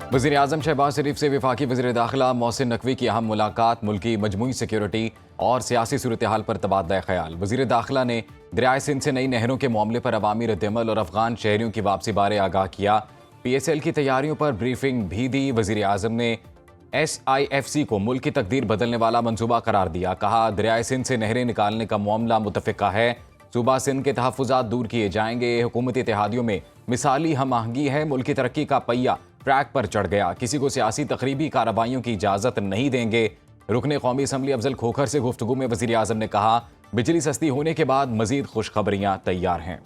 वज़ीर आज़म शहबाज शरीफ से वफाकी वज़ीर दाखिला मोहसिन नकवी की अहम मुलाकात, मुल्की मजमूई सिक्योरिटी और सियासी सूरत हाल पर तबादला ख्याल। वज़ीर दाखिला ने दरियाए सिंध से नई नहरों के मामले पर अवामी रद्दअमल और अफगान शहरियों की वापसी बारे आगाह किया। PSL की तैयारियों पर ब्रीफिंग भी दी। वज़ीर आज़म ने SIFC को मुल्क की तकदीर बदलने वाला मंसूबा करार दिया। कहा, दरियाए सिंध से नहरें निकालने का मामला मुतफ़िका है। सूबा सिंध के तहफ़्फ़ुज़ात दूर किए जाएंगे। हुकूमती इत्तेहादियों में मिसाली हम आहंगी है। मुल्क की तरक्की का पहिया ट्रैक पर चढ़ गया। किसी को सियासी तकरीबी कार्रवाइयों की इजाज़त नहीं देंगे। रुकने कौमी असम्बली अफजल खोखर से गुफ्तगू में वज़ीर आज़म ने कहा, बिजली सस्ती होने के बाद मज़ीद खुशखबरियाँ तैयार हैं।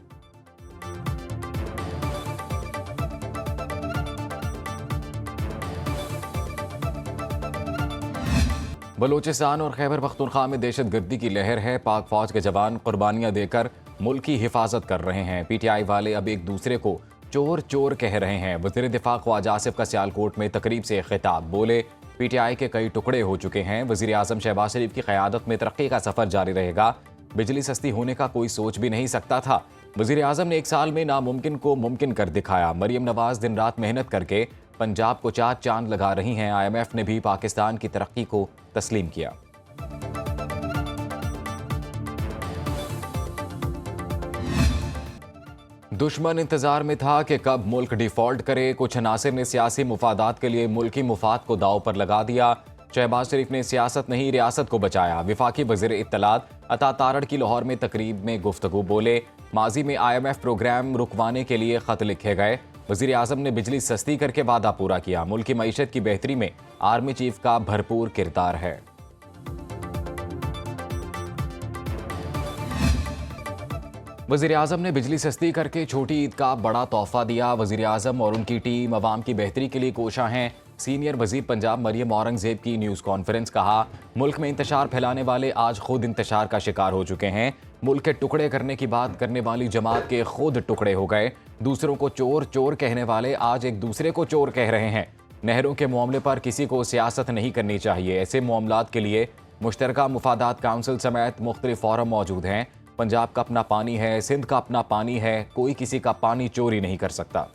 बलूचिस्तान और खैबर पख्तूनख्वा में दहशतगर्दी की लहर है। पाक फौज के जवान कुर्बानियां देकर मुल्क की हिफाजत कर रहे हैं। PTI वाले अब एक दूसरे को चोर चोर कह रहे हैं। वज़ीर दिफा ख्वाजा आसिफ का सियालकोट में तकरीब से खिताब, बोले PTI के कई टुकड़े हो चुके हैं। वज़ीर आज़म शहबाज शरीफ की क़यादत में तरक्की का सफ़र जारी रहेगा। बिजली सस्ती होने का कोई सोच भी नहीं सकता था। वज़ीर आज़म ने एक साल में नामुमकिन को मुमकिन कर दिखाया। मरियम नवाज दिन रात मेहनत करके पंजाब को 4 चांद लगा रही हैं। IMF ने भी पाकिस्तान की तरक्की को तस्लीम किया। दुश्मन इंतजार में था कि कब मुल्क डिफॉल्ट करे। कुछ अनासिर ने सियासी मुफादात के लिए मुल्की मुफाद को दाव पर लगा दिया। शहबाज शरीफ ने सियासत नहीं रियासत को बचाया। विफाकी वज़ीर इत्तलात अता तारड़ की लाहौर में तकरीब में गुफ्तगू, बोले माजी में IMF प्रोग्राम रुकवाने के लिए खत लिखे गए। वज़ीर आज़म ने बिजली सस्ती करके वादा पूरा किया। मुल्क की मईशत की बेहतरी में आर्मी चीफ का भरपूर किरदार है। वज़ीर आज़म ने बिजली सस्ती करके छोटी ईद का बड़ा तोहफा दिया। वज़ीर आज़म और उनकी टीम अवाम की बेहतरी के लिए कोशा हैं। सीनियर वज़ीर पंजाब मरियम औरंगज़ेब की न्यूज़ कॉन्फ्रेंस, कहा, मुल्क में इंतशार फैलाने वाले आज खुद इंतशार का शिकार हो चुके हैं। मुल्क के टुकड़े करने की बात करने वाली जमात के खुद टुकड़े हो गए। दूसरों को चोर चोर कहने वाले आज एक दूसरे को चोर कह रहे हैं। नहरों के मामले पर किसी को सियासत नहीं करनी चाहिए। ऐसे मामलात के लिए मुश्तरका मुफादात काउंसिल समेत मुख्तलिफ फोरम मौजूद हैं। पंजाब का अपना पानी है, सिंध का अपना पानी है, कोई किसी का पानी चोरी नहीं कर सकता।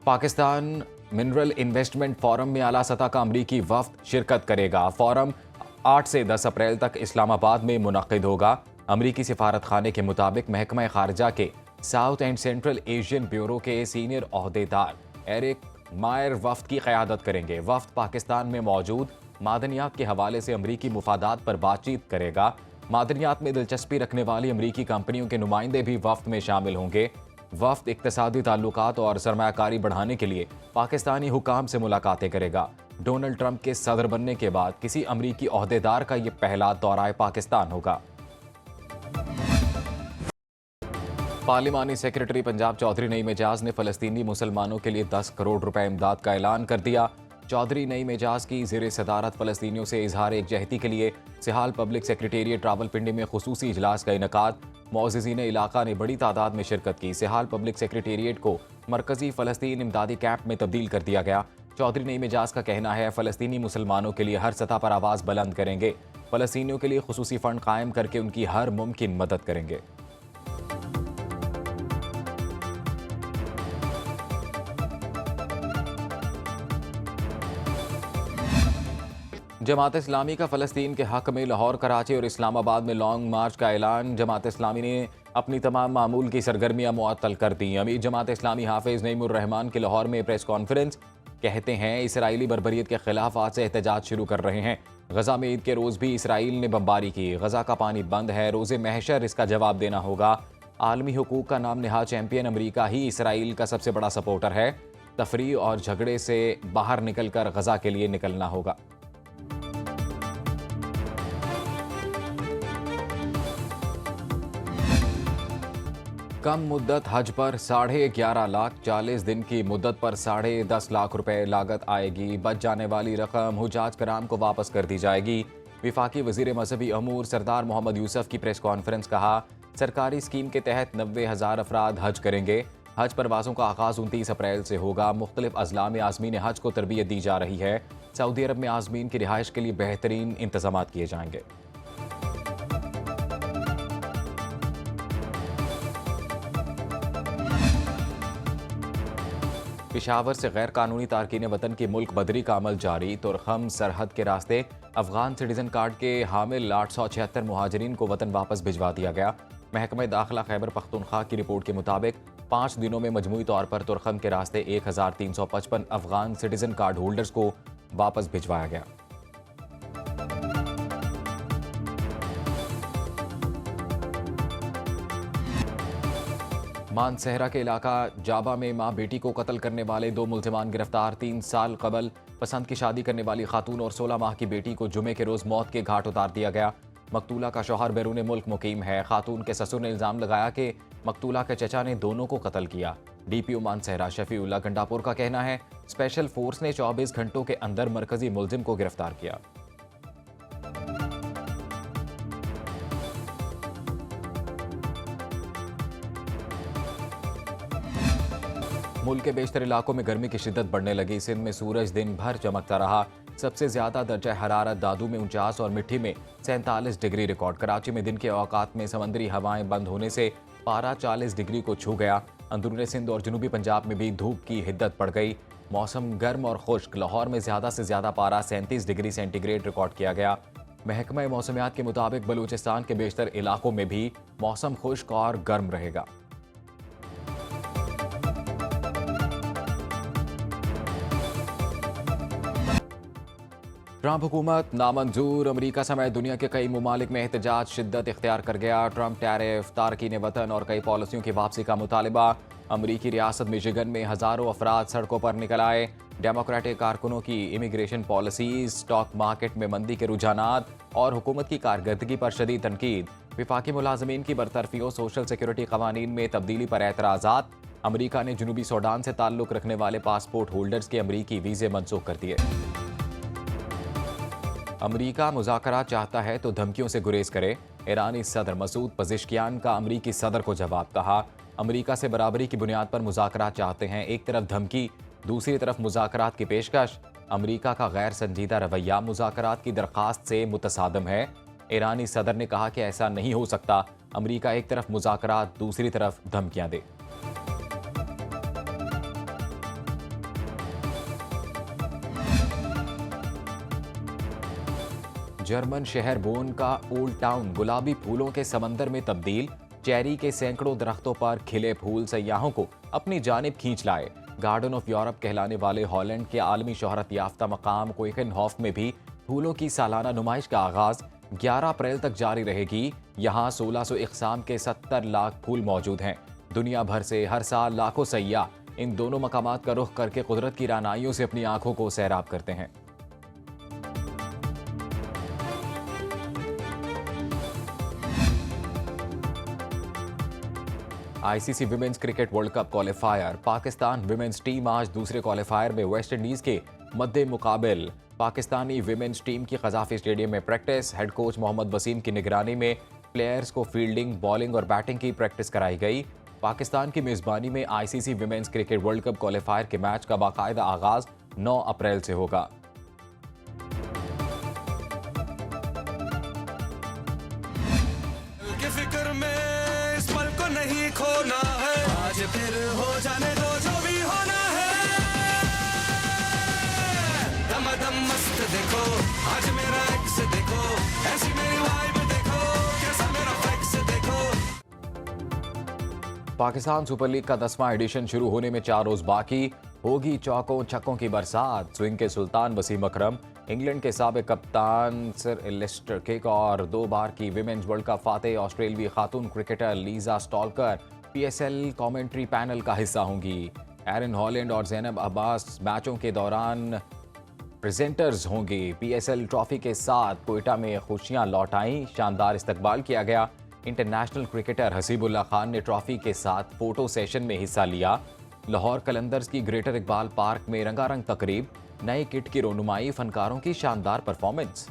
पाकिस्तान मिनरल इन्वेस्टमेंट फोरम में आला सतह का अमरीकी वफ्द शिरकत करेगा। फोरम 8 से 10 अप्रैल तक इस्लामाबाद में मुनक्किद होगा। अमरीकी सिफारत खाने के मुताबिक महकमा खारजा के south and central Asian bureau के सीनियर ओहदेदार एरिक मायर वफ्द की क़यादत करेंगे। वफ्द पाकिस्तान में मौजूद मादनियात के हवाले से अमरीकी मुफादात पर बातचीत करेगा। मादनियात में दिलचस्पी रखने वाली अमरीकी कंपनियों के नुमाइंदे भी वफ्द में शामिल होंगे। वफ्द इक्तसादी ताल्लुकात और सरमायाकारी बढ़ाने के लिए पाकिस्तानी हुकाम से मुलाकातें करेगा। डोनाल्ड ट्रंप के सदर बनने के बाद किसी अमरीकी ओहदेदार का यह पहला दौरा पाकिस्तान होगा। पार्लिमानी सेक्रेटरी पंजाब चौधरी नईम एजाज ने फ़लस्तीनी मुसलमानों के लिए 10 करोड़ रुपए इमदाद का ऐलान कर दिया। चौधरी नईम एजाज की ज़ेर सदारत फ़लस्तीनियों से इजहार एकजहती के लिए सिहाल पब्लिक सेक्रेटेरिएट रावलपिंडी में खुसूसी इजलास का इनकाद। मौज़िज़ीन इलाका ने बड़ी तादाद में शिरकत की। सिहाल पब्लिक सेक्रेटेरिएट को मरकज़ी फ़लस्तीन इमदादी कैंप में तब्दील कर दिया गया। चौधरी नईम एजाज का कहना है, फ़लस्तीनी मुसलमानों के लिए हर सतह पर आवाज़ बुलंद करेंगे। फ़लस्तीनियों के लिए खुसूसी फ़ंड कायम करके उनकी हर मुमकिन मदद करेंगे। जमात इस्लामी का फ़लस्तीन के हक़ में लाहौर, कराची और इस्लामाबाद में लॉन्ग मार्च का ऐलान। जमात इस्लामी ने अपनी तमाम मामूल की सरगर्मियाँ मुअत्तल कर दी। अमीर जमात इस्लामी हाफिज़ नईमुर रहमान की लाहौर में प्रेस कॉन्फ्रेंस, कहते हैं इसराइली बर्बरियत के खिलाफ आज से एहतजाज शुरू कर रहे हैं। गजा में ईद के रोज़ भी इसराइल ने बमबारी की। गजा का पानी बंद है, रोज़े महशर इसका जवाब देना होगा। आलमी हुकूक का नाम नहाद चैंपियन अमरीका ही इसराइल का सबसे बड़ा सपोर्टर है। तफरी और झगड़े से बाहर निकल कर गजा के लिए निकलना होगा। कम मुद्दत हज पर 11.5 लाख, 40 दिन की मुद्दत पर 10.5 लाख रुपए लागत आएगी। बच जाने वाली रकम हुजाज कराम को वापस कर दी जाएगी। विफाकी वजीर मजहबी अमूर सरदार मोहम्मद यूसुफ की प्रेस कॉन्फ्रेंस, कहा, सरकारी स्कीम के तहत 90,000 अफराद हज करेंगे। हज परवाज़ों का आगाज़ 29 अप्रैल से होगा। मुख्तलिफ अजला में आज़मीन हज को तरबियत दी जा रही है। सऊदी अरब में आज़मीन की रिहाइश के लिए बेहतरीन इंतजाम किए जाएंगे। पिशावर से गैर कानूनी तारकीन वतन की मुल्क बदरी का अमल जारी। तुरखम सरहद के रास्ते अफगान सिटीजन कार्ड के हामिल 876 मुहाजिरीन को वतन वापस भिजवा दिया गया। महकमा दाखिला खैबर पख्तूनख्वा की रिपोर्ट के मुताबिक 5 दिनों में मजमूई तौर पर तुरखम के रास्ते 1355 अफगान सिटीजन कार्ड होल्डर्स को वापस भिजवाया गया। मानसहरा के इलाका जाबा में मां बेटी को कत्ल करने वाले 2 मुल्जिमान गिरफ्तार। 3 साल कबल पसंद की शादी करने वाली खातून और 16 माह की बेटी को जुमे के रोज मौत के घाट उतार दिया गया। मकतूला का शौहर बैरून मुल्क मुकीम है। खातून के ससुर ने इल्जाम लगाया कि मकतूला के चचा ने दोनों को कत्ल किया। डीपीओ मानसहरा शफीउल्लाह गंडापुर का कहना है स्पेशल फोर्स ने 24 घंटों के अंदर मरकजी मुल्जिम को गिरफ्तार किया। मुल्क के बेशतर इलाकों में गर्मी की शिद्दत बढ़ने लगी। सिंध में सूरज दिन भर चमकता रहा। सबसे ज्यादा दर्जा हरारत दादू में 49 और मिट्टी में 47 डिग्री रिकॉर्ड। कराची में दिन के औकात में समंदरी हवाएं बंद होने से पारा 40 डिग्री को छू गया। अंदरूनी सिंध और जनूबी पंजाब में भी धूप की हिद्दत बढ़ गई। मौसम गर्म और खुश्क। लाहौर में ज्यादा से ज्यादा पारा 37 डिग्री सेंटीग्रेड रिकॉर्ड किया गया। महकमा मौसमियात के मुताबिक बलूचिस्तान के बेशतर इलाकों में भी मौसम खुश्क और गर्म रहेगा। ट्रंप हुकूमत नामंजूर। अमरीका समेत दुनिया के कई ममालिक में एहतजाज शिद्दत इख्तियार कर गया। ट्रंप टैरिफ, तारकीन वतन और कई पॉलिसियों की वापसी का मुतालबा। अमरीकी रियासत मिशिगन में हजारों अफराद सड़कों पर निकल आए। डेमोक्रेटिक कारकुनों की इमिग्रेशन पॉलिसीज, स्टॉक मार्केट में मंदी के रुझानात और हुकूमत की कारकर्दगी पर शदीद तनकीद। विफाकी मुलाजमीन की बरतरफियों, सोशल सिक्योरिटी कवानीन में तब्दीली पर एतराज़ात। अमरीका ने जनूबी सूडान से ताल्लुक रखने वाले पासपोर्ट होल्डर्स के अमरीकी वीजे मनसूख कर दिए। अमरीका मुज़ाकरात चाहता है तो धमकियों से गुरेज करे। ईरानी सदर मसूद पज़ेश्कियान का अमरीकी सदर को जवाब। कहा अमरीका से बराबरी की बुनियाद पर मुज़ाकरात चाहते हैं। एक तरफ धमकी, दूसरी तरफ मुज़ाकरात की पेशकश। अमरीका का गैर संजीदा रवैया मुज़ाकरात की दरख्वास्त से मुतसादम है। ईरानी सदर ने कहा कि ऐसा नहीं हो सकता। अमरीका एक तरफ मुज़ाकरात, दूसरी तरफ धमकियां दे। जर्मन शहर बोन का ओल्ड टाउन गुलाबी फूलों के समंदर में तब्दील। चेरी के सैकड़ों दरख्तों पर खिले फूल सयाहों को अपनी जानिब खींच लाए। गार्डन ऑफ यूरोप कहलाने वाले हॉलैंड के आलमी शोहरत याफ्ता मकाम क्वेकनहॉफ में भी फूलों की सालाना नुमाइश का आगाज 11 अप्रैल तक जारी रहेगी। यहाँ 1600 इक़साम के 70 लाख फूल मौजूद हैं। दुनिया भर से हर साल लाखों सयाह इन दोनों मकामात का रुख करके कुदरत की रानाइयों से अपनी आंखों को सैराब करते हैं। ICC women's cricket world cup qualifier. Pakistan women's team आज दूसरे क्वालिफायर में वेस्ट इंडीज के मद्दे मुकाबिल। पाकिस्तानी विमेंस टीम की कज़ाफी स्टेडियम में practice. Head coach Mohammad Wasim की निगरानी में प्लेयर्स को फील्डिंग, बॉलिंग और बैटिंग की प्रैक्टिस कराई गई। पाकिस्तान की मेजबानी में ICC women's cricket world cup qualifier के मैच का बाकायदा आगाज 9 अप्रैल से होगा। नहीं खोना है, आज फिर हो जाने दो जो भी होना है। दम मस्त देखो, आज मेरा एक्स देखो, ऐसी मेरी वाइब देखो, कैसा मेरा फ्लेक्स देखो। पाकिस्तान सुपर लीग का 10वां एडिशन शुरू होने में 4 रोज बाकी। होगी चौकों छक्कों की बरसात। स्विंग के सुल्तान वसीम अकरम, इंग्लैंड के साबिक कप्तान सर एलिस्टर किक और 2 बार की विमेंस वर्ल्ड कप फातेह ऑस्ट्रेलवी खातून cricketer Lisa Sthalekar PSL commentary panel का हिस्सा होंगी। एरन हॉलैंड और ज़ैनब अब्बास मैचों के दौरान प्रेजेंटर्स होंगे। पीएसएल ट्रॉफी के साथ कोयटा में खुशियां लौट आईं। शानदार इस्तकबाल किया गया। इंटरनेशनल क्रिकेटर हसीबुल्लाह खान ने ट्रॉफी के साथ फोटो सेशन में हिस्सा लिया। लाहौर कलंदर्स की ग्रेटर इकबाल पार्क में रंगारंग तकरीब। नए किट की रोनुमाई, फनकारों की शानदार परफॉर्मेंस।